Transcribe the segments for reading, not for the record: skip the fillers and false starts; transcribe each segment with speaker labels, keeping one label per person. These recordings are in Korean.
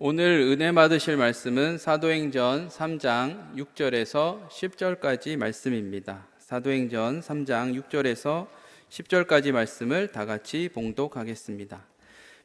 Speaker 1: 오늘 은혜 받으실 말씀은 사도행전 3장 6절에서 10절까지 말씀입니다. 사도행전 3장 6절에서 10절까지 말씀을 다 같이 봉독하겠습니다.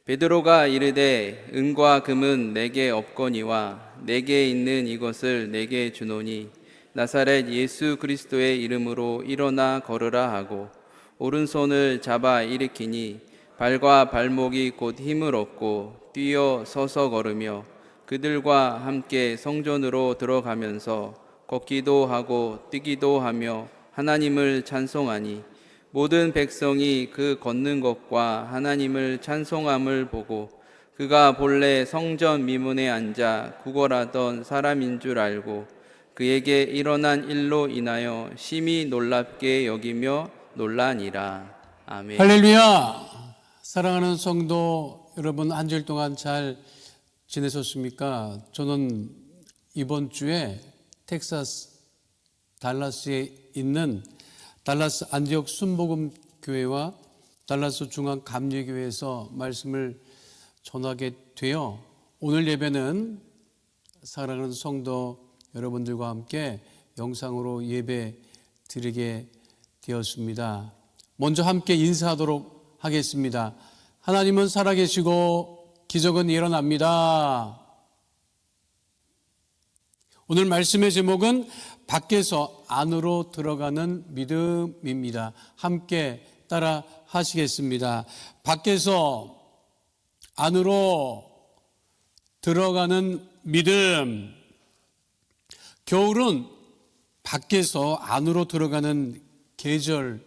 Speaker 1: 베드로가 이르되 은과 금은 내게 없거니와 내게 있는 이것을 내게 주노니 나사렛 예수 그리스도의 이름으로 일어나 걸으라 하고 오른손을 잡아 일으키니 발과 발목이 곧 힘을 얻고 뛰어 서서 걸으며 그들과 함께 성전으로 들어가면서 걷기도 하고 뛰기도 하며 하나님을 찬송하니 모든 백성이 그 걷는 것과 하나님을 찬송함을 보고 그가 본래 성전 미문에 앉아 구걸하던 사람인 줄 알고 그에게 일어난 일로 인하여 심히 놀랍게 여기며 놀라니라. 아멘.
Speaker 2: 할렐루야. 사랑하는 성도 여러분, 한 주일 동안 잘 지내셨습니까? 저는 이번 주에 텍사스 달라스에 있는 달라스 안디옥 순복음 교회와 달라스 중앙 감리교회에서 말씀을 전하게 되어 오늘 예배는 사랑하는 성도 여러분들과 함께 영상으로 예배 드리게 되었습니다. 먼저 함께 인사하도록 하겠습니다. 하나님은 살아계시고 기적은 일어납니다. 오늘 말씀의 제목은 밖에서 안으로 들어가는 믿음입니다. 함께 따라 하시겠습니다. 밖에서 안으로 들어가는 믿음. 겨울은 밖에서 안으로 들어가는 계절입니다.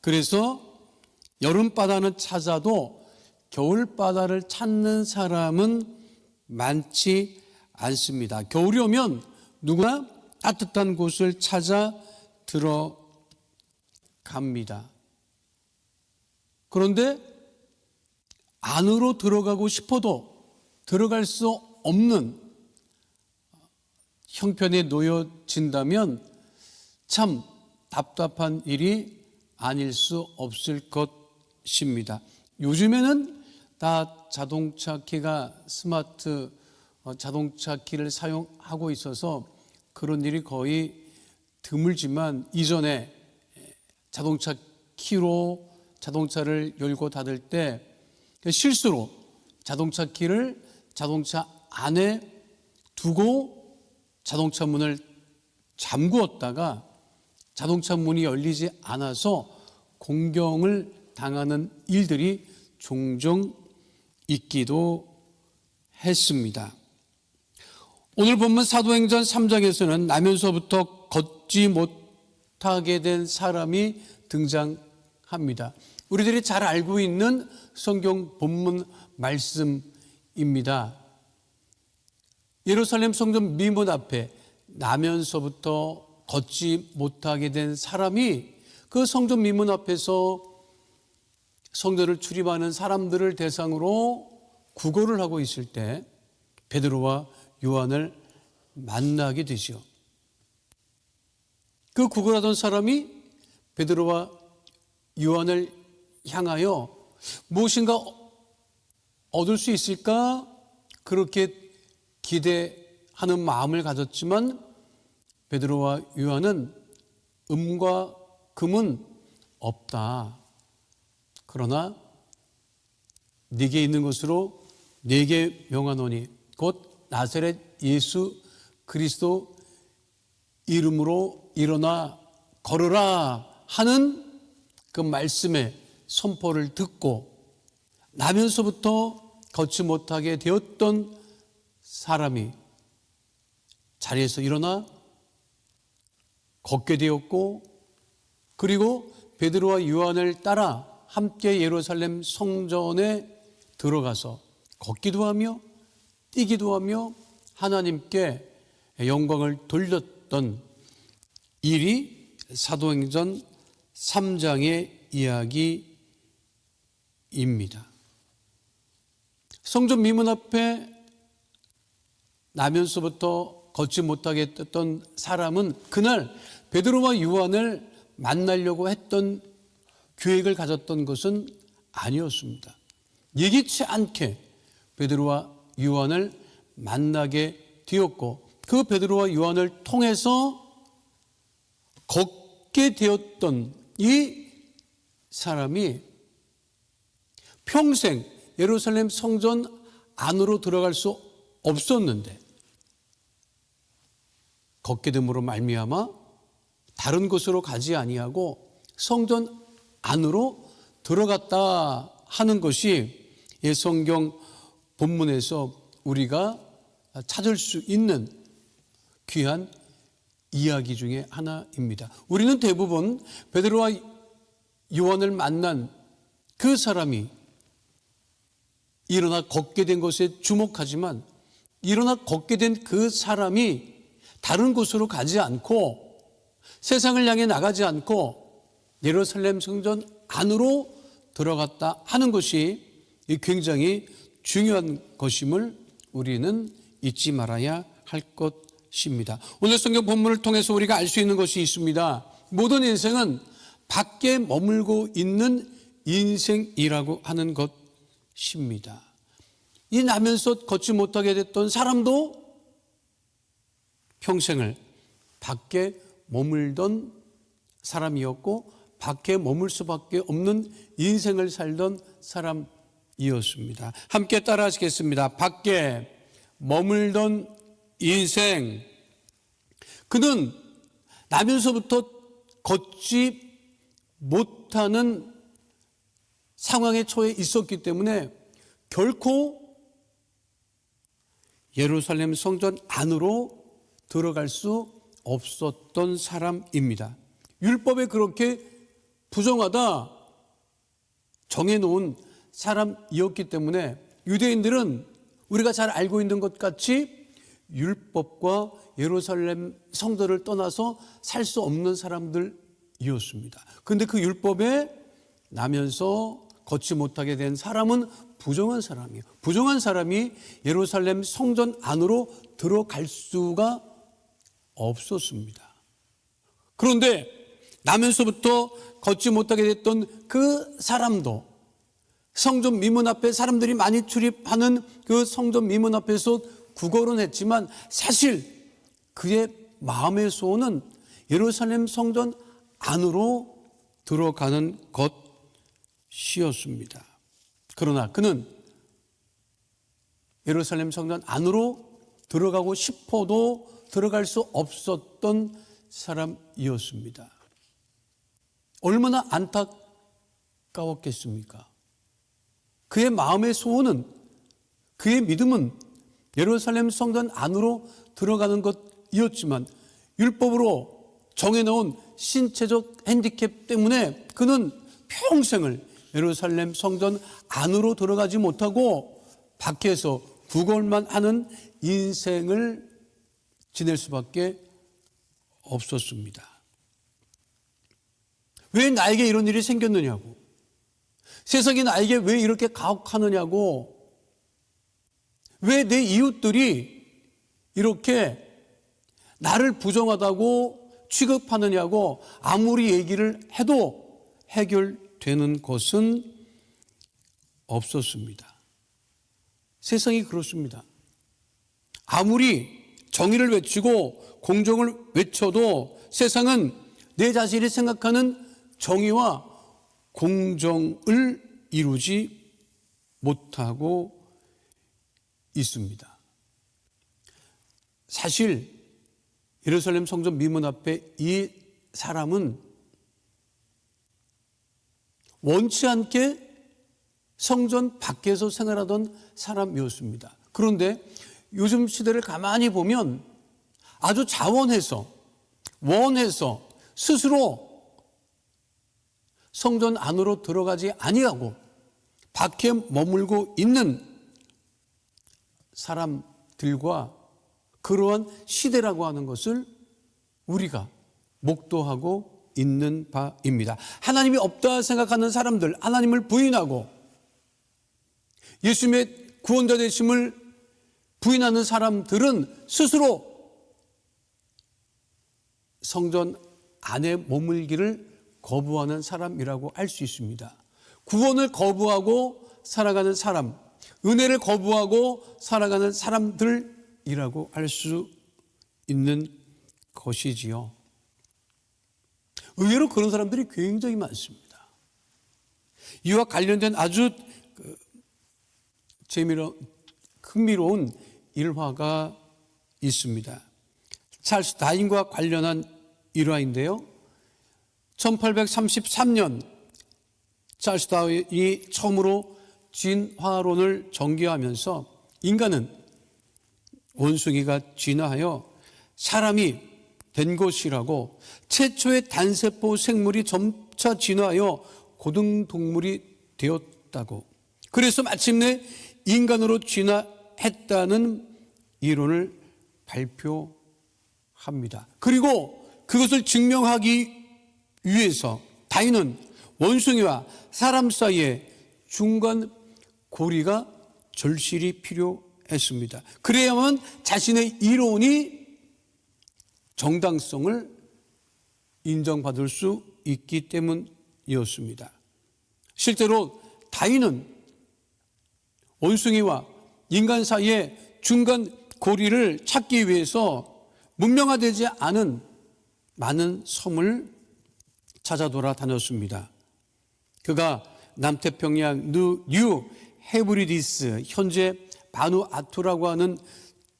Speaker 2: 그래서 여름바다는 찾아도 겨울바다를 찾는 사람은 많지 않습니다. 겨울이 오면 누구나 따뜻한 곳을 찾아 들어갑니다. 그런데 안으로 들어가고 싶어도 들어갈 수 없는 형편에 놓여진다면 참 답답한 일이 아닐 수 없을 것입니다. 요즘에는 다 자동차 키가 스마트 자동차 키를 사용하고 있어서 그런 일이 거의 드물지만 이전에 자동차 키로 자동차를 열고 닫을 때 실수로 자동차 키를 자동차 안에 두고 자동차 문을 잠그었다가 자동차 문이 열리지 않아서 공경을 당하는 일들이 종종 있기도 했습니다. 오늘 본문 사도행전 3장에서는 나면서부터 걷지 못하게 된 사람이 등장합니다. 우리들이 잘 알고 있는 성경 본문 말씀입니다. 예루살렘 성전 미문 앞에 나면서부터 걷지 못하게 된 사람이 그 성전 미문 앞에서 성전을 출입하는 사람들을 대상으로 구걸을 하고 있을 때 베드로와 요한을 만나게 되죠. 그 구걸하던 사람이 베드로와 요한을 향하여 무엇인가 얻을 수 있을까 그렇게 기대하는 마음을 가졌지만 베드로와 요한은 음과 금은 없다. 그러나 네게 있는 것으로 네게 명하노니 곧 나사렛 예수 그리스도 이름으로 일어나 걸으라 하는 그 말씀의 선포를 듣고 나면서부터 걷지 못하게 되었던 사람이 자리에서 일어나 걷게 되었고 그리고 베드로와 요한을 따라 함께 예루살렘 성전에 들어가서 걷기도 하며 뛰기도 하며 하나님께 영광을 돌렸던 일이 사도행전 3장의 이야기입니다. 성전 미문 앞에 나면서부터 걷지 못하게 됐던 사람은 그날 베드로와 요한을 만나려고 했던 계획을 가졌던 것은 아니었습니다. 예기치 않게 베드로와 요한을 만나게 되었고 그 베드로와 요한을 통해서 걷게 되었던 이 사람이 평생 예루살렘 성전 안으로 들어갈 수 없었는데 걷게 됨으로 말미암아 다른 곳으로 가지 아니하고 성전 안으로 들어갔다 하는 것이 이 성경 본문에서 우리가 찾을 수 있는 귀한 이야기 중에 하나입니다. 우리는 대부분 베드로와 요한을 만난 그 사람이 일어나 걷게 된 것에 주목하지만 일어나 걷게 된 그 사람이 다른 곳으로 가지 않고 세상을 향해 나가지 않고 예루살렘 성전 안으로 들어갔다 하는 것이 굉장히 중요한 것임을 우리는 잊지 말아야 할 것입니다. 오늘 성경 본문을 통해서 우리가 알 수 있는 것이 있습니다. 모든 인생은 밖에 머물고 있는 인생이라고 하는 것입니다. 이 나면서 걷지 못하게 됐던 사람도 평생을 밖에 머물던 사람이었고 밖에 머물 수밖에 없는 인생을 살던 사람이었습니다. 함께 따라 하시겠습니다. 밖에 머물던 인생. 그는 나면서부터 걷지 못하는 상황에 처해 있었기 때문에 결코 예루살렘 성전 안으로 들어갈 수 없었던 사람입니다. 율법에 그렇게 부정하다 정해놓은 사람이었기 때문에 유대인들은 우리가 잘 알고 있는 것 같이 율법과 예루살렘 성전을 떠나서 살 수 없는 사람들이었습니다. 그런데 그 율법에 나면서 걷지 못하게 된 사람은 부정한 사람이에요. 부정한 사람이 예루살렘 성전 안으로 들어갈 수가 없었습니다. 그런데 나면서부터 걷지 못하게 됐던 그 사람도 성전 미문 앞에 사람들이 많이 출입하는 그 성전 미문 앞에서 구걸은 했지만 사실 그의 마음의 소원은 예루살렘 성전 안으로 들어가는 것이었습니다. 그러나 그는 예루살렘 성전 안으로 들어가고 싶어도 들어갈 수 없었던 사람이었습니다. 얼마나 안타까웠겠습니까? 그의 마음의 소원은, 그의 믿음은 예루살렘 성전 안으로 들어가는 것이었지만 율법으로 정해놓은 신체적 핸디캡 때문에 그는 평생을 예루살렘 성전 안으로 들어가지 못하고 밖에서 구걸만 하는 인생을 지낼 수밖에 없었습니다. 왜 나에게 이런 일이 생겼느냐고, 세상이 나에게 왜 이렇게 가혹하느냐고, 왜 내 이웃들이 이렇게 나를 부정하다고 취급하느냐고 아무리 얘기를 해도 해결되는 것은 없었습니다. 세상이 그렇습니다. 아무리 정의를 외치고 공정을 외쳐도 세상은 내 자신이 생각하는 정의와 공정을 이루지 못하고 있습니다. 사실 예루살렘 성전 미문 앞에 이 사람은 원치 않게 성전 밖에서 생활하던 사람이었습니다. 그런데 요즘 시대를 가만히 보면 아주 자원해서, 원해서 스스로 성전 안으로 들어가지 아니하고 밖에 머물고 있는 사람들과 그러한 시대라고 하는 것을 우리가 목도하고 있는 바입니다. 하나님이 없다 생각하는 사람들, 하나님을 부인하고 예수님의 구원자 되심을 부인하는 사람들은 스스로 성전 안에 머물기를 거부하는 사람이라고 할 수 있습니다. 구원을 거부하고 살아가는 사람, 은혜를 거부하고 살아가는 사람들이라고 할 수 있는 것이지요. 의외로 그런 사람들이 굉장히 많습니다. 이와 관련된 아주 흥미로운 일화가 있습니다. 찰스 다윈과 관련한 일화인데요. 1833년 찰스 다윈이 처음으로 진화론을 전개하면서 인간은 원숭이가 진화하여 사람이 된 것이라고, 최초의 단세포 생물이 점차 진화하여 고등동물이 되었다고, 그래서 마침내 인간으로 진화했다는 이론을 발표합니다. 그리고 그것을 증명하기 위해서 다윈은 원숭이와 사람 사이에 중간 고리가 절실히 필요했습니다. 그래야만 자신의 이론이 정당성을 인정받을 수 있기 때문이었습니다. 실제로 다윈은 원숭이와 인간 사이의 중간 고리를 찾기 위해서 문명화되지 않은 많은 섬을 찾아 돌아다녔습니다. 그가 남태평양 뉴 헤브리디스, 현재 바누아투라고 하는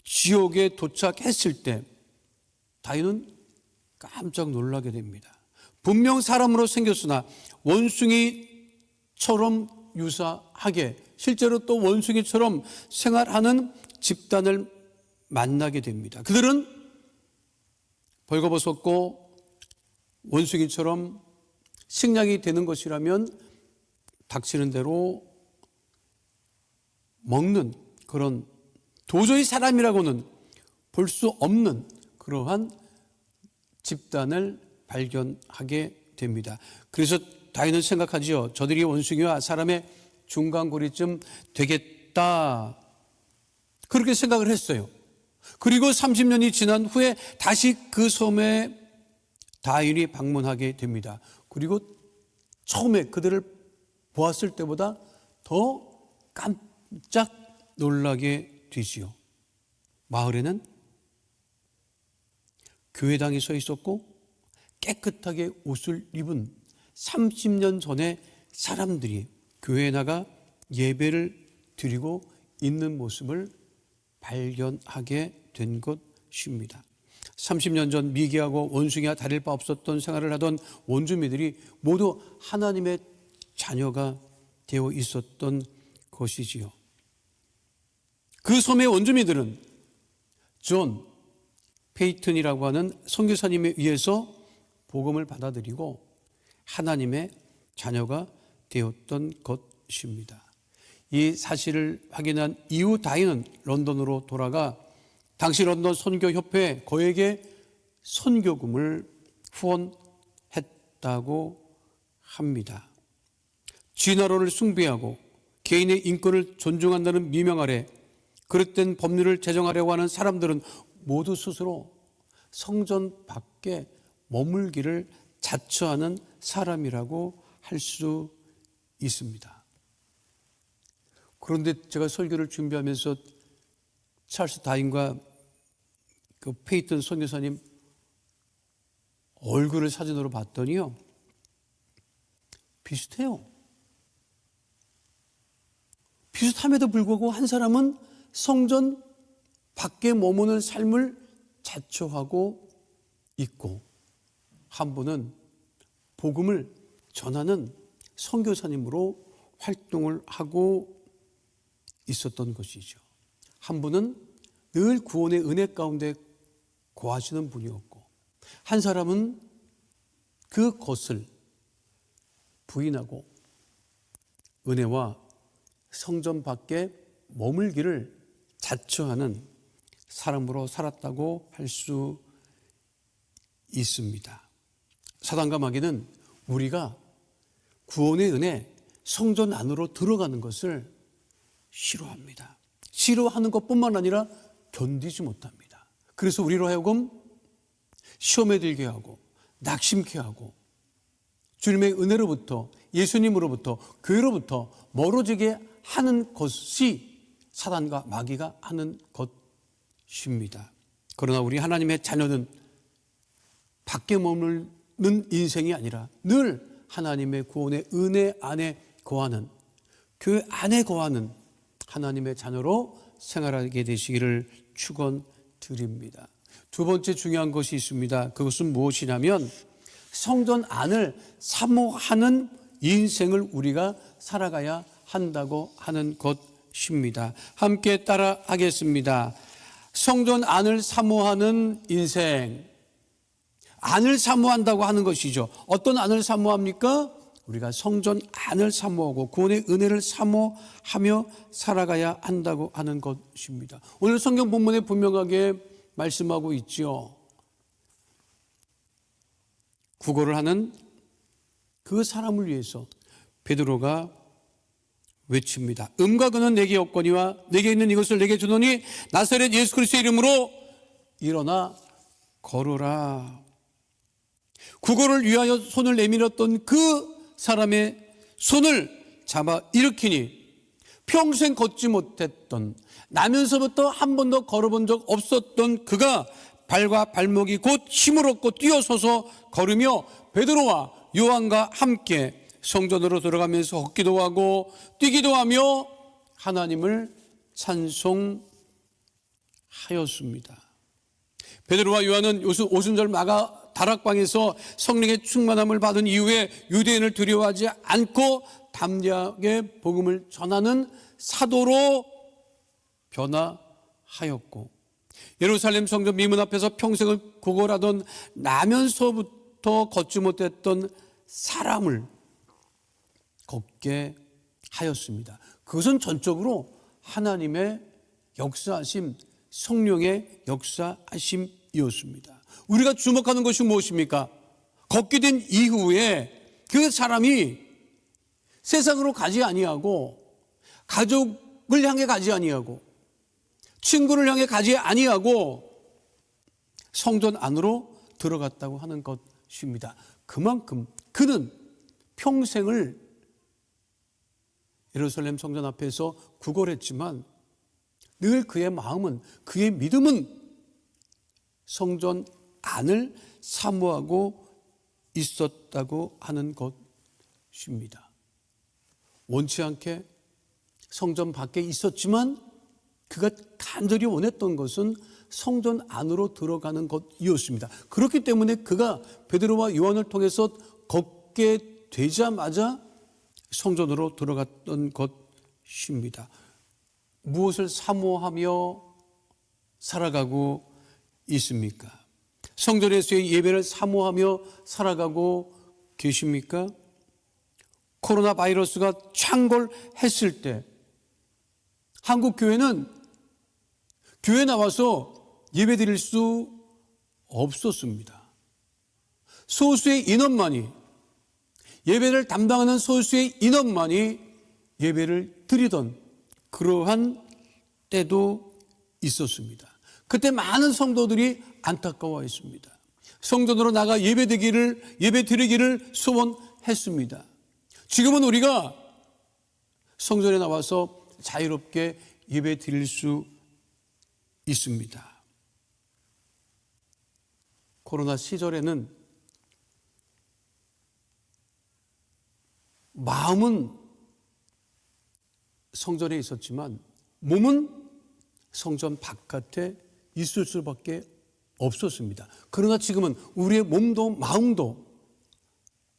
Speaker 2: 지역에 도착했을 때 다윈은 깜짝 놀라게 됩니다. 분명 사람으로 생겼으나 원숭이처럼 유사하게, 실제로 또 원숭이처럼 생활하는 집단을 만나게 됩니다. 그들은 벌거벗었고 원숭이처럼 식량이 되는 것이라면 닥치는 대로 먹는 그런, 도저히 사람이라고는 볼 수 없는 그러한 집단을 발견하게 됩니다. 그래서 다윈은 생각하지요. 저들이 원숭이와 사람의 중간고리쯤 되겠다, 그렇게 생각을 했어요. 그리고 30년이 지난 후에 다시 그 섬에 다윈이 방문하게 됩니다. 그리고 처음에 그들을 보았을 때보다 더 깜짝 놀라게 되지요. 마을에는 교회당이 서 있었고 깨끗하게 옷을 입은 30년 전에 사람들이 교회에 나가 예배를 드리고 있는 모습을 발견하게 된 것입니다. 30년 전 미개하고 원숭이와 다를 바 없었던 생활을 하던 원주민들이 모두 하나님의 자녀가 되어 있었던 것이지요. 그 섬의 원주민들은 존 페이튼이라고 하는 선교사님에 의해서 복음을 받아들이고 하나님의 자녀가 되었던 것입니다. 이 사실을 확인한 이후 다윈은 런던으로 돌아가 당시 런던 선교협회 거액의 선교금을 후원했다고 합니다. 진화론을 숭배하고 개인의 인권을 존중한다는 미명 아래 그릇된 법률을 제정하려고 하는 사람들은 모두 스스로 성전 밖에 머물기를 자처하는 사람이라고 할 수 있습니다. 그런데 제가 설교를 준비하면서 찰스 다윈과 그 페이튼 선교사님 얼굴을 사진으로 봤더니요, 비슷해요. 비슷함에도 불구하고 한 사람은 성전 밖에 머무는 삶을 자처하고 있고, 한 분은 복음을 전하는 선교사님으로 활동을 하고 있었던 것이죠. 한 분은 늘 구원의 은혜 가운데 거하시는 분이었고, 한 사람은 그것을 부인하고 은혜와 성전 밖에 머물기를 자처하는 사람으로 살았다고 할 수 있습니다. 사단과 마귀는 우리가 구원의 은혜, 성전 안으로 들어가는 것을 싫어합니다. 싫어하는 것뿐만 아니라 견디지 못합니다. 그래서 우리로 하여금 시험에 들게 하고 낙심케 하고 주님의 은혜로부터, 예수님으로부터, 교회로부터 멀어지게 하는 것이 사단과 마귀가 하는 것입니다. 그러나 우리 하나님의 자녀는 밖에 머무는 인생이 아니라 늘 하나님의 구원의 은혜 안에 거하는, 교회 안에 거하는 하나님의 자녀로 생활하게 되시기를 축원드립니다. 두 번째 중요한 것이 있습니다. 그것은 무엇이냐면 성전 안을 사모하는 인생을 우리가 살아가야 한다고 하는 것입니다. 함께 따라 하겠습니다. 성전 안을 사모하는 인생. 안을 사모한다고 하는 것이죠. 어떤 안을 사모합니까? 우리가 성전 안을 사모하고 구원의 은혜를 사모하며 살아가야 한다고 하는 것입니다. 오늘 성경 본문에 분명하게 말씀하고 있죠. 구걸을 하는 그 사람을 위해서 베드로가 외칩니다. 음과 금은 내게 없거니와 내게 있는 이것을 내게 주노니 나사렛 예수 그리스도의 이름으로 일어나 걸으라. 구걸을 위하여 손을 내밀었던 그 사람의 손을 잡아 일으키니 평생 걷지 못했던, 나면서부터 한 번도 걸어본 적 없었던 그가 발과 발목이 곧 힘을 얻고 뛰어서서 걸으며 베드로와 요한과 함께 성전으로 들어가면서 걷기도 하고 뛰기도 하며 하나님을 찬송하였습니다. 베드로와 요한은 오순절 마가 다락방에서 성령의 충만함을 받은 이후에 유대인을 두려워하지 않고 담대하게 복음을 전하는 사도로 변화하였고, 예루살렘 성전 미문 앞에서 평생을 구걸하던, 나면서부터 걷지 못했던 사람을 걷게 하였습니다. 그것은 전적으로 하나님의 역사하심, 성령의 역사하심이었습니다. 우리가 주목하는 것이 무엇입니까? 걷게 된 이후에 그 사람이 세상으로 가지 아니하고, 가족을 향해 가지 아니하고, 친구를 향해 가지 아니하고 성전 안으로 들어갔다고 하는 것입니다. 그만큼 그는 평생을 예루살렘 성전 앞에서 구걸했지만 늘 그의 마음은, 그의 믿음은 성전 안을 사모하고 있었다고 하는 것입니다. 원치 않게 성전 밖에 있었지만 그가 간절히 원했던 것은 성전 안으로 들어가는 것이었습니다. 그렇기 때문에 그가 베드로와 요한을 통해서 걷게 되자마자 성전으로 들어갔던 것입니다. 무엇을 사모하며 살아가고 있습니까? 성전에서의 예배를 사모하며 살아가고 계십니까? 코로나 바이러스가 창궐했을 때 한국 교회는 교회 나와서 예배 드릴 수 없었습니다. 소수의 인원만이, 예배를 담당하는 소수의 인원만이 예배를 드리던 그러한 때도 있었습니다. 그때 많은 성도들이 안타까워했습니다. 성전으로 나가 예배 드리기를 소원했습니다. 지금은 우리가 성전에 나와서 자유롭게 예배 드릴 수 있습니다. 코로나 시절에는 마음은 성전에 있었지만 몸은 성전 바깥에 있을 수밖에 없었습니다. 그러나 지금은 우리의 몸도 마음도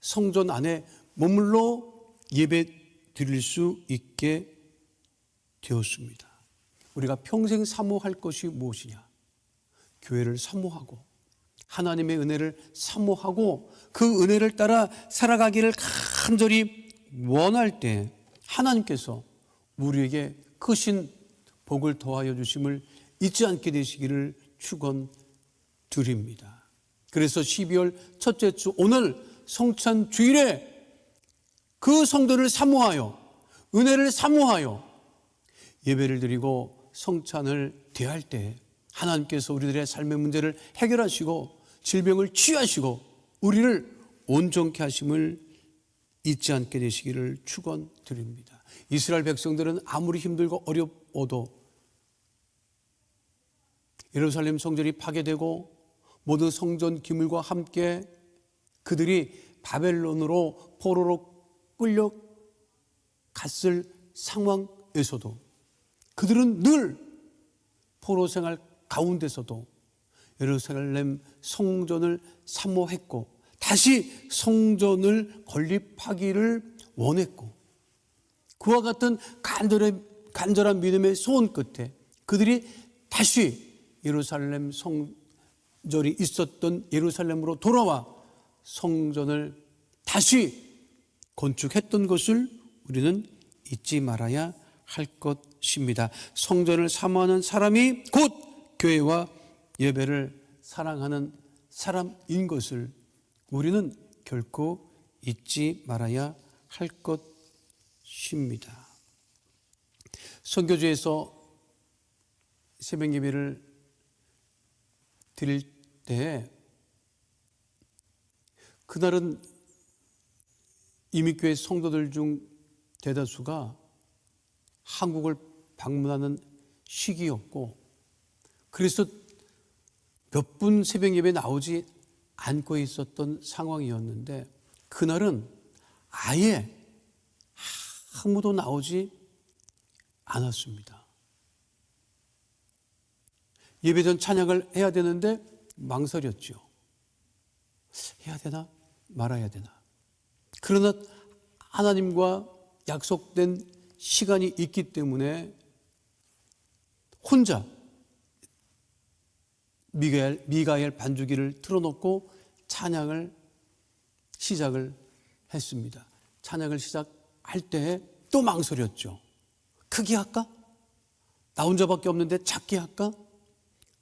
Speaker 2: 성전 안에 머물러 예배 드릴 수 있게 되었습니다. 우리가 평생 사모할 것이 무엇이냐? 교회를 사모하고 하나님의 은혜를 사모하고 그 은혜를 따라 살아가기를 간절히 원할 때 하나님께서 우리에게 크신 복을 더하여 주심을 잊지 않게 되시기를 축원드립니다. 그래서 12월 첫째 주 오늘 성찬 주일에 그 성도를 사모하여 은혜를 사모하여 예배를 드리고 성찬을 대할 때 하나님께서 우리들의 삶의 문제를 해결하시고 질병을 치유하시고 우리를 온전케 하심을 잊지 않게 되시기를 축원드립니다. 이스라엘 백성들은 아무리 힘들고 35도 예루살렘 성전이 파괴되고 모든 성전 기물과 함께 그들이 바벨론으로 포로로 끌려갔을 상황에서도 그들은 늘 포로 생활 가운데서도 예루살렘 성전을 사모했고 다시 성전을 건립하기를 원했고 그와 같은 간절한 믿음의 소원 끝에 그들이 다시 예루살렘 성전이 있었던 예루살렘으로 돌아와 성전을 다시 건축했던 것을 우리는 잊지 말아야 할 것입니다. 성전을 사모하는 사람이 곧 교회와 예배를 사랑하는 사람인 것을 우리는 결코 잊지 말아야 할 것입니다. 선교지에서 새벽 예배를 드릴 때 그날은 이민교회 성도들 중 대다수가 한국을 방문하는 시기였고 그래서 몇 분 새벽 예배 나오지 않고 있었던 상황이었는데 그날은 아예 아무도 나오지 않았습니다. 예배 전 찬양을 해야 되는데 망설였죠. 해야 되나 말아야 되나. 그러나 하나님과 약속된 시간이 있기 때문에 혼자 미가엘 반주기를 틀어놓고 찬양을 시작을 했습니다. 찬양을 시작할 때 또 망설였죠. 크게 할까? 나 혼자밖에 없는데 작게 할까?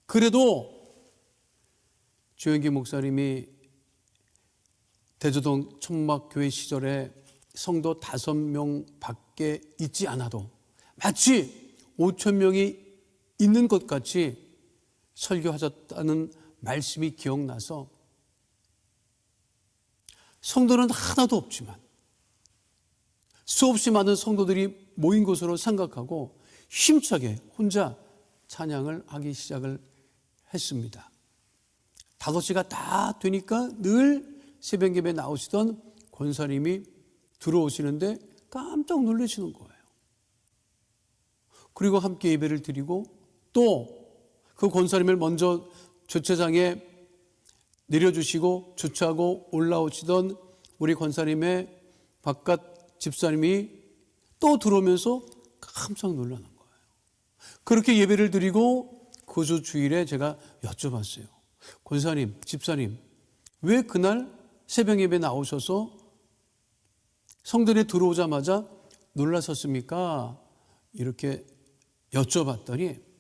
Speaker 2: 그래도 조영기 목사님이 대저동 천막교회 시절에 성도 5명 밖에 있지 않아도 마치 5,000명이 있는 것 같이 설교하셨다는 말씀이 기억나서 성도는 하나도 없지만 수없이 많은 성도들이 모인 것으로 생각하고 힘차게 혼자 찬양을 하기 시작을 했습니다. 5시가 다 되니까 늘 새벽 예배 나오시던 권사님이 들어오시는데 깜짝 놀라시는 거예요. 그리고 함께 예배를 드리고 또 그 권사님을 먼저 주차장에 내려주시고 주차하고 올라오시던 우리 권사님의 바깥 집사님이 또 들어오면서 깜짝 놀라는 거예요. 그렇게 예배를 드리고 그 주 주일에 제가 여쭤봤어요. 권사님, 집사님, 왜 그날 새벽 예배 나오셔서 성전에 들어오자마자 놀라셨습니까? 이렇게 여쭤봤더니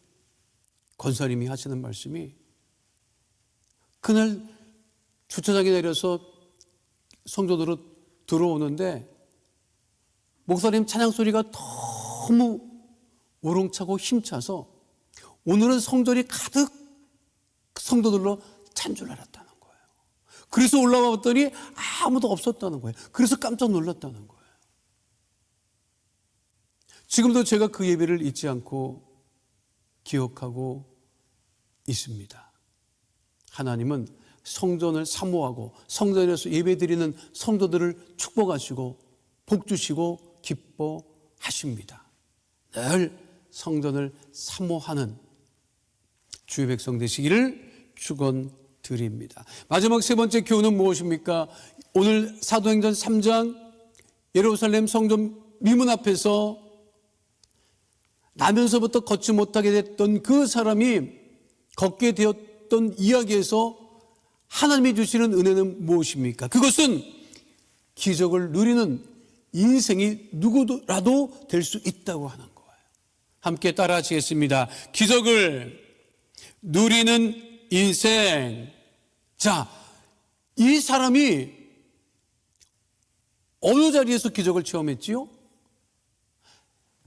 Speaker 2: 권사님이 하시는 말씀이 그날 주차장에 내려서 성전으로 들어오는데 목사님 찬양 소리가 너무 우렁차고 힘차서 오늘은 성전이 가득 성도들로 찬 줄 알았다는 거예요. 그래서 올라와 봤더니 아무도 없었다는 거예요. 그래서 깜짝 놀랐다는 거예요. 지금도 제가 그 예배를 잊지 않고 기억하고 있습니다. 하나님은 성전을 사모하고 성전에서 예배드리는 성도들을 축복하시고 복 주시고 기뻐하십니다. 늘 성전을 사모하는 주의 백성 되시기를 축원드립니다. 마지막 세 번째 교훈은 무엇입니까? 오늘 사도행전 3장 예루살렘 성전 미문 앞에서 나면서부터 걷지 못하게 됐던 그 사람이 걷게 되었던 이야기에서 하나님이 주시는 은혜는 무엇입니까? 그것은 기적을 누리는 인생이 누구라도 될 수 있다고 하는 거예요. 함께 따라 하시겠습니다. 기적을 누리는 인생. 자, 이 사람이 어느 자리에서 기적을 체험했지요?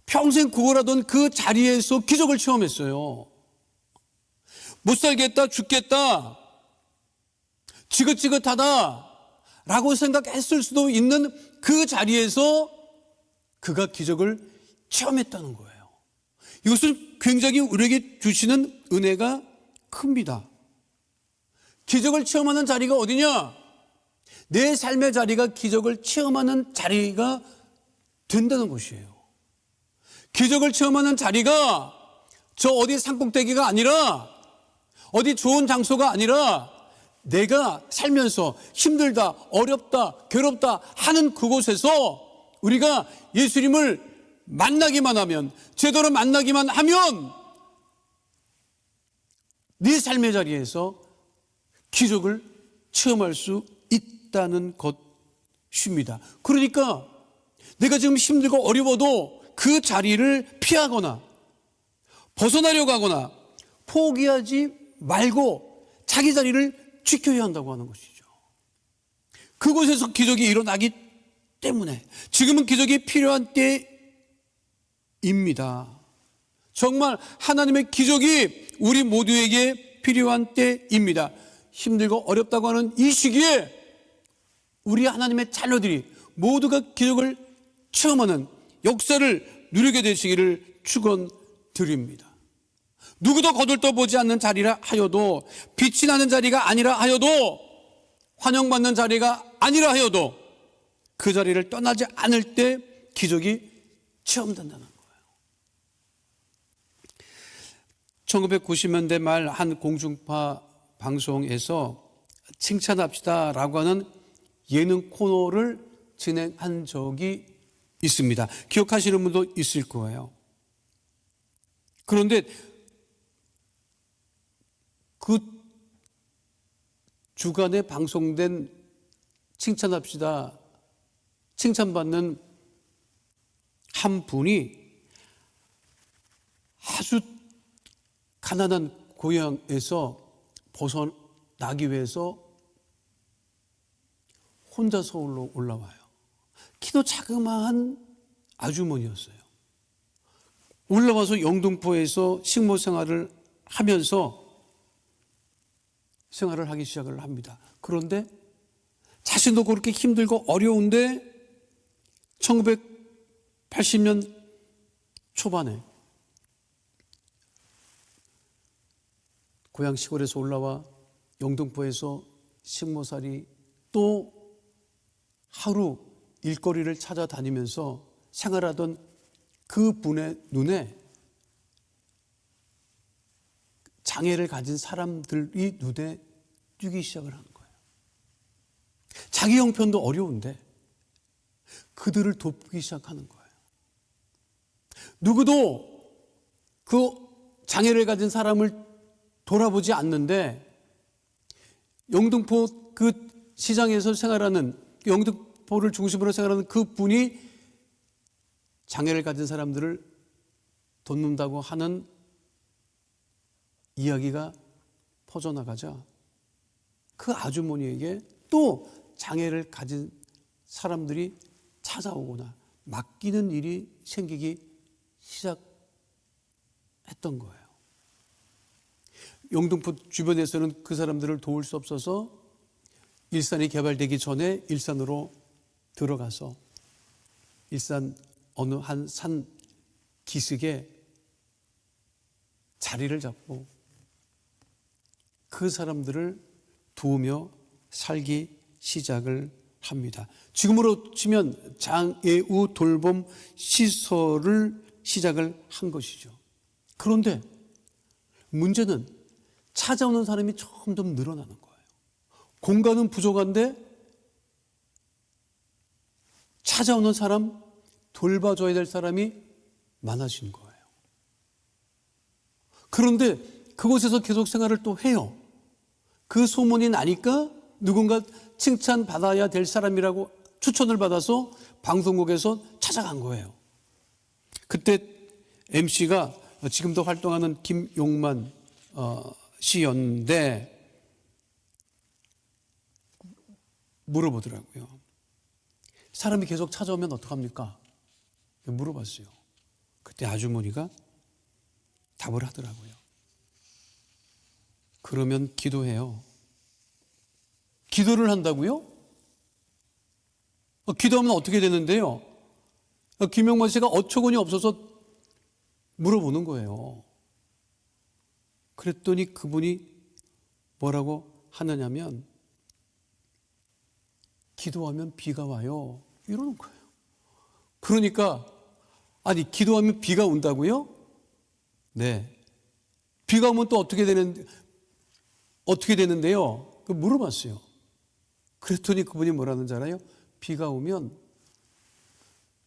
Speaker 2: 평생 구걸하던 그 자리에서 기적을 체험했어요. 못 살겠다, 죽겠다, 지긋지긋하다 라고 생각했을 수도 있는 그 자리에서 그가 기적을 체험했다는 거예요. 이것은 굉장히 우리에게 주시는 은혜가 큽니다. 기적을 체험하는 자리가 어디냐? 내 삶의 자리가 기적을 체험하는 자리가 된다는 것이에요. 기적을 체험하는 자리가 저 어디 산꼭대기가 아니라, 어디 좋은 장소가 아니라, 내가 살면서 힘들다, 어렵다, 괴롭다 하는 그곳에서 우리가 예수님을 만나기만 하면, 제대로 만나기만 하면 네 삶의 자리에서 기적을 체험할 수 있다는 것입니다. 그러니까 내가 지금 힘들고 어려워도 그 자리를 피하거나 벗어나려고 하거나 포기하지 말고 자기 자리를 지켜야 한다고 하는 것이죠. 그곳에서 기적이 일어나기 때문에 지금은 기적이 필요한 때입니다. 정말 하나님의 기적이 우리 모두에게 필요한 때입니다. 힘들고 어렵다고 하는 이 시기에 우리 하나님의 자녀들이 모두가 기적을 체험하는 역사를 누리게 되시기를 축원드립니다. 누구도 거들떠보지 않는 자리라 하여도, 빛이 나는 자리가 아니라 하여도, 환영받는 자리가 아니라 하여도 그 자리를 떠나지 않을 때 기적이 체험된다는 거예요. 1990년대 말 한 공중파 방송에서 칭찬합시다라고 하는 예능 코너를 진행한 적이 있습니다. 기억하시는 분도 있을 거예요. 그런데 그 주간에 방송된 칭찬합시다, 칭찬받는 한 분이 아주 가난한 고향에서 벗어나기 위해서 혼자 서울로 올라와요. 키도 자그마한 아주머니였어요. 올라와서 영등포에서 식모 생활을 하면서 생활을 하기 시작을 합니다. 그런데 자신도 그렇게 힘들고 어려운데 1980년 초반에 고향 시골에서 올라와 영등포에서 식모살이, 또 하루 일거리를 찾아다니면서 생활하던 그 분의 눈에 장애를 가진 사람들이 눈에 띄기 시작을 하는 거예요. 자기 형편도 어려운데 그들을 돕기 시작하는 거예요. 누구도 그 장애를 가진 사람을 돌아보지 않는데, 영등포 그 시장에서 생활하는, 영등포를 중심으로 생활하는 그 분이 장애를 가진 사람들을 돕는다고 하는 이야기가 퍼져나가자 그 아주머니에게 또 장애를 가진 사람들이 찾아오거나 맡기는 일이 생기기 시작했던 거예요. 영등포 주변에서는 그 사람들을 도울 수 없어서 일산이 개발되기 전에 일산으로 들어가서 일산 어느 한 산 기슭에 자리를 잡고 그 사람들을 도우며 살기 시작을 합니다. 지금으로 치면 장애우 돌봄 시설을 시작을 한 것이죠. 그런데 문제는 찾아오는 사람이 점점 늘어나는 거예요. 공간은 부족한데 찾아오는 사람, 돌봐줘야 될 사람이 많아진 거예요. 그런데 그곳에서 계속 생활을 또 해요. 그 소문이 나니까 누군가 칭찬받아야 될 사람이라고 추천을 받아서 방송국에서 찾아간 거예요. 그때 MC가 지금도 활동하는 김용만 씨였는데 물어보더라고요. 사람이 계속 찾아오면 어떡합니까? 물어봤어요. 그때 아주머니가 답을 하더라고요. 그러면 기도해요. 기도를 한다고요? 기도하면 어떻게 되는데요? 김용만 씨가 어처구니 없어서 물어보는 거예요. 그랬더니 그분이 뭐라고 하느냐면 기도하면 비가 와요. 이러는 거예요. 그러니까 아니 기도하면 비가 온다고요? 네. 비가 오면 또 어떻게 되는데요? 그 물어봤어요. 그랬더니 그분이 뭐라는 줄 알아요? 비가 오면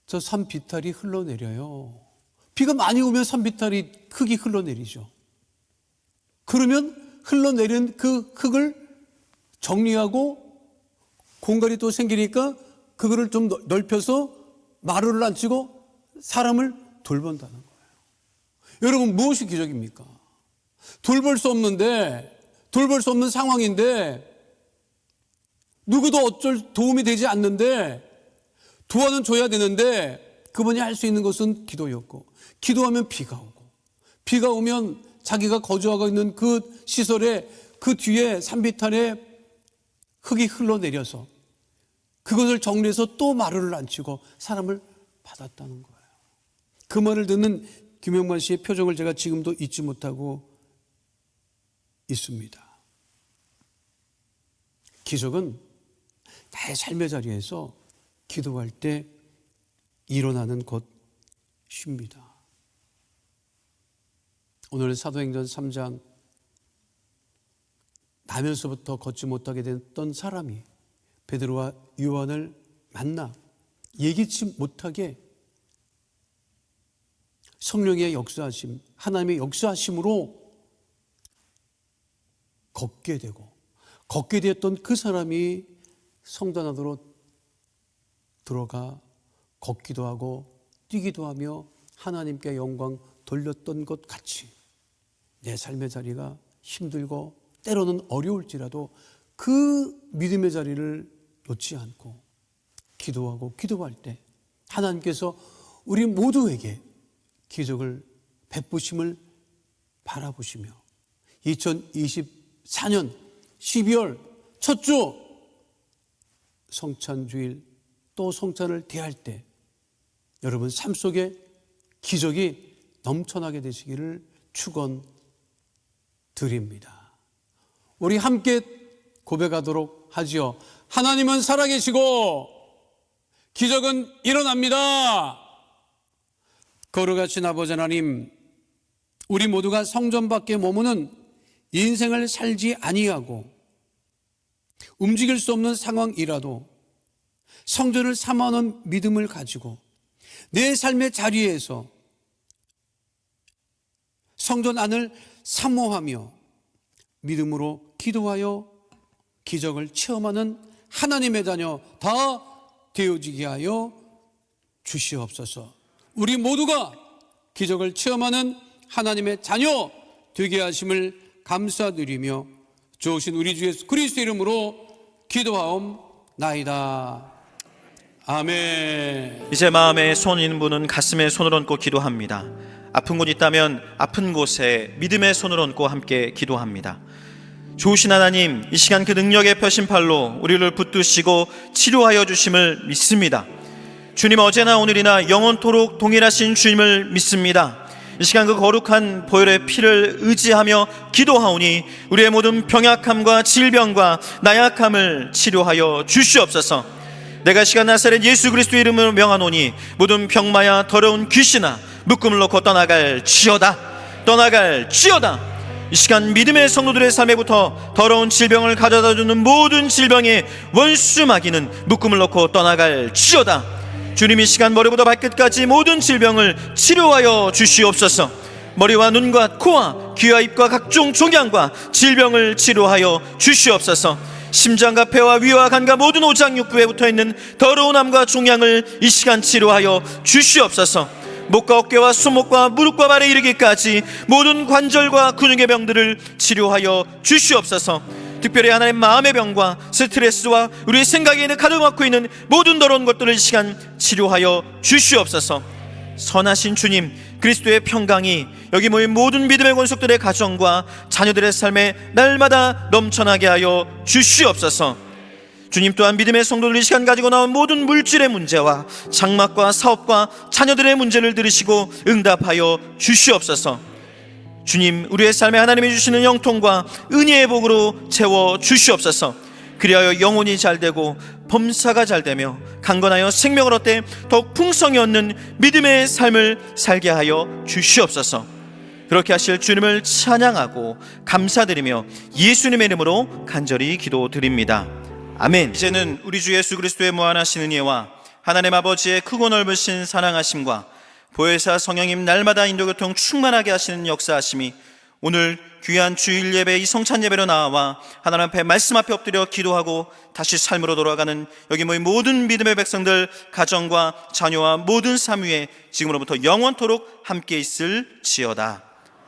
Speaker 2: 저 산 비탈이 흘러내려요. 비가 많이 오면 산 비탈이 흙이 흘러내리죠. 그러면 흘러내린 그 흙을 정리하고 공간이 또 생기니까 그거를 좀 넓혀서 마루를 안 치고 사람을 돌본다는 거예요. 여러분 무엇이 기적입니까? 돌볼 수 없는 상황인데 누구도 어쩔 도움이 되지 않는데 도와는 줘야 되는데 그분이 할 수 있는 것은 기도였고, 기도하면 비가 오고, 비가 오면 자기가 거주하고 있는 그 시설에 그 뒤에 산비탈에 흙이 흘러내려서 그것을 정리해서 또 마루를 안 치고 사람을 받았다는 거예요. 그 말을 듣는 김영만 씨의 표정을 제가 지금도 잊지 못하고 있습니다. 기적은 나의 삶의 자리에서 기도할 때 일어나는 것입니다. 오늘 사도행전 3장 나면서부터 걷지 못하게 됐던 사람이 베드로와 요한을 만나 예기치 못하게 성령의 역사하심, 하나님의 역사하심으로 걷게 되었던 그 사람이 성전 안으로 들어가 걷기도 하고 뛰기도 하며 하나님께 영광 돌렸던 것 같이 내 삶의 자리가 힘들고 때로는 어려울지라도 그 믿음의 자리를 놓지 않고 기도하고 기도할 때 하나님께서 우리 모두에게 기적을 베푸심을 바라보시며 2024년 12월 첫 주 성찬주일 또 성찬을 대할 때 여러분 삶 속에 기적이 넘쳐나게 되시기를 축원드립니다. 우리 함께 고백하도록 하지요. 하나님은 살아계시고 기적은 일어납니다. 거룩하신 아버지 하나님, 우리 모두가 성전 밖에 머무는 인생을 살지 아니하고 움직일 수 없는 상황이라도 성전을 삼아오는 믿음을 가지고 내 삶의 자리에서 성전 안을 사모하며 믿음으로 기도하여 기적을 체험하는 하나님의 자녀 다 되어지게 하여 주시옵소서. 우리 모두가 기적을 체험하는 하나님의 자녀 되게 하심을 감사드리며 좋으신 우리 주 예수 그리스도 이름으로 기도하옵나이다. 아멘.
Speaker 3: 이제 마음에 손 있는 분은 가슴에 손을 얹고 기도합니다. 아픈 곳 있다면 아픈 곳에 믿음의 손을 얹고 함께 기도합니다. 좋으신 하나님, 이 시간 그 능력의 펴신 팔로 우리를 붙드시고 치료하여 주심을 믿습니다. 주님, 어제나 오늘이나 영원토록 동일하신 주님을 믿습니다. 이 시간 그 거룩한 보혈의 피를 의지하며 기도하오니 우리의 모든 병약함과 질병과 나약함을 치료하여 주시옵소서. 내가 시간 나사렛 예수 그리스도의 이름으로 명하노니 모든 병마야 더러운 귀신아 묶음을 놓고 떠나갈지어다. 이 시간 믿음의 성도들의 삶에부터 더러운 질병을 가져다주는 모든 질병의 원수 마귀는 묶음을 놓고 떠나갈지어다. 주님, 이 시간 머리부터 발끝까지 모든 질병을 치료하여 주시옵소서. 머리와 눈과 코와 귀와 입과 각종 종양과 질병을 치료하여 주시옵소서. 심장과 폐와 위와 간과 모든 오장육부에 붙어있는 더러운 암과 종양을 이 시간 치료하여 주시옵소서. 목과 어깨와 손목과 무릎과 발에 이르기까지 모든 관절과 근육의 병들을 치료하여 주시옵소서. 특별히 하나님 마음의 병과 스트레스와 우리의 생각에 있는 가득 있는 모든 더러운 것들을 이 시간 치료하여 주시옵소서. 선하신 주님, 그리스도의 평강이 여기 모인 모든 믿음의 권속들의 가정과 자녀들의 삶에 날마다 넘쳐나게 하여 주시옵소서. 주님 또한 믿음의 성도들이 시간 가지고 나온 모든 물질의 문제와 장막과 사업과 자녀들의 문제를 들으시고 응답하여 주시옵소서. 주님, 우리의 삶에 하나님이 주시는 영통과 은혜의 복으로 채워 주시옵소서. 그리하여 영혼이 잘되고 범사가 잘되며 강건하여 생명을 얻되 더욱 풍성히 얻는 믿음의 삶을 살게 하여 주시옵소서. 그렇게 하실 주님을 찬양하고 감사드리며 예수님의 이름으로 간절히 기도드립니다. 아멘. 이제는 우리 주 예수 그리스도의 무한하신 은혜와 하나님 아버지의 크고 넓으신 사랑하심과 보혜사 성령님 날마다 인도교통 충만하게 하시는 역사하심이 오늘 귀한 주일 예배 이 성찬 예배로 나와 하나님 앞에 말씀 앞에 엎드려 기도하고 다시 삶으로 돌아가는 여기 모인 모든 믿음의 백성들 가정과 자녀와 모든 삶 위에 지금으로부터 영원토록 함께 있을지어다.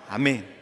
Speaker 3: 아멘.